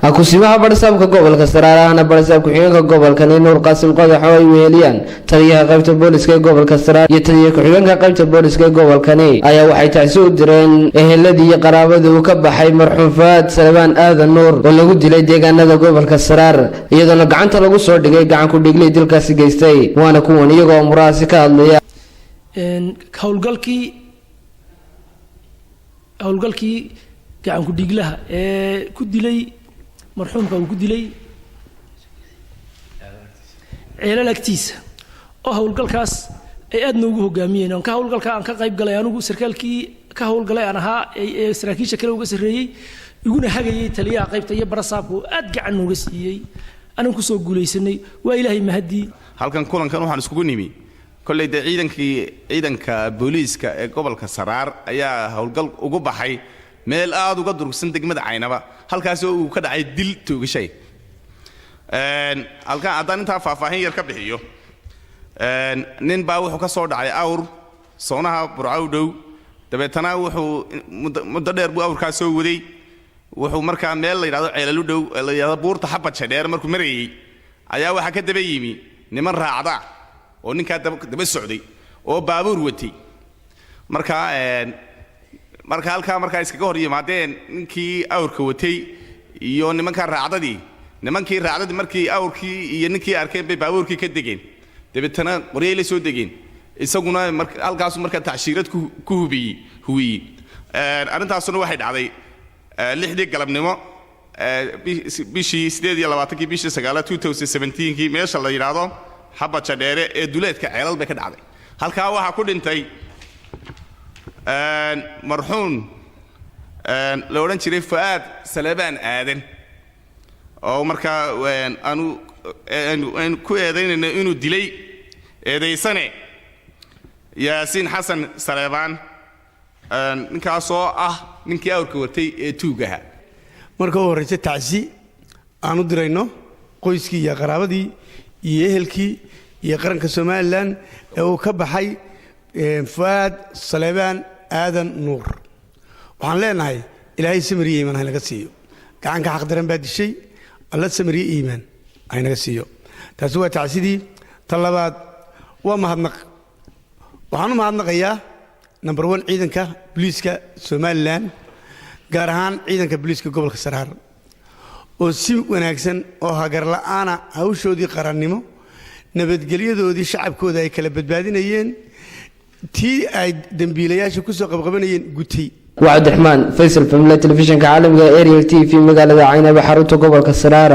akusimaha barsaabka gobolka Saraarana barsaabka xigeenka gobolka Nuur Qaasim Qodax oo ay weeliyaan taliyaha qaybta booliska gobolka Saraar iyo taliyaha xigeenka qaybta booliska gobolka ayaa waxay taasi u direen eheladii iyo qaraabada uu ka baxay marxuum Faad Salmaan Aadan Nuur oo lagu dilay deegaanada gobolka Saraar iyadoo gacanta lagu soo dhigay gacan ku dhiglay dilkaasi geystay waana kuwan iyagoo muraasi ka hadlaya hawlgalkii gacan ku dhiglaha ee ku dilay marxuumka uu ku dilay ceelalagtiisa oo hawlgalkaas ay aad noogu hogaamiyeen ka hawlgalka aan ka qayb galay anigu sarkaalkii ka hawlgalay aan ahaa ee saraakiisha kale uga sareeyay iguna hagayay taliyaha qaybta iyo barasaabku aad gacan nooga siiyay anigu soo guuleysanay waa ilaahay mahadii halkan kulankan waxaan iskugu nimi kolley ciidanka booliiska ee gobolka Saraar ayaa hawlgal ugu baxay meel aad uga durugsan degmada Caynaba halkaas oo uu ka dhacay dil toogashay halka adan inta faahfaahin yar ka bixiyo nin baa wuxuu ka soo dhacay awr soonaha burcawdow dabeetana wuxuu muddo dheer buu awrkaas soo waday wuxuu markaa meel la yiraahdo ceelalu dhow la yiraahdo buurta xabad dheer markuu mareeyay ayaa waxa ka daba yimi niman raacda oo ninka daba socday oo baabuur watay marka halka iskaga hor yimaadeen ninkii awrka watay iyo nimanka raacdadii nimankii raacdadii markii awrkii iyo ninkii arkeen bay baabuurkii ka degeen dabeetana qoriyay la soo degeen isaguna halkaas marka tacshiirad ku hubiyay arintaasuna waxay dhacday 6 galabnimo bishii 28 bishii 2017 meesha la yiraahdo xabad dheere ee duleedka ceelal bay ka dhacday halka waxa ku dhintay marxuum la oran jiray Faad Salmaan Aadan oo marka aanu ku eedeynayna inuu dilay eedeysane Yaasiin Xasan Salmaan ninkaas oo ah ninkii awrka watay ee tuugaha marka uu horeeyay tacsi aanu dirayno qoyskii iyo qaraabadii iyo ehelkii iyo qaranka Soomaaliland ee uu ka baxay Faad Salmaan Aadan Nuur waxaan leenahay ilaahay samiriye iimaan ha naga siiyo gacanka xaq daran baa dishay alla samiriye iimaan ha naga siiyo taas waa tacsidii talabaad waa mahadnaq waxaan u mahadnaqayaa number 1 ciidanka booliiska Soomaaliland gaar ahaan ciidanka booliiska gobolka Saraar oo si wanaagsan oo hagar la'aana hawshoodii qarannimo nabadgelyadoodii shacabkooda ay kala badbaadinayeen tii ay dambiilayaasha ku soo qabqabanayeen gutay وعبد الرحمن فيصل في تلفزيون عالمي اريال تي في مقالة عينة بحروت gobolka Saraar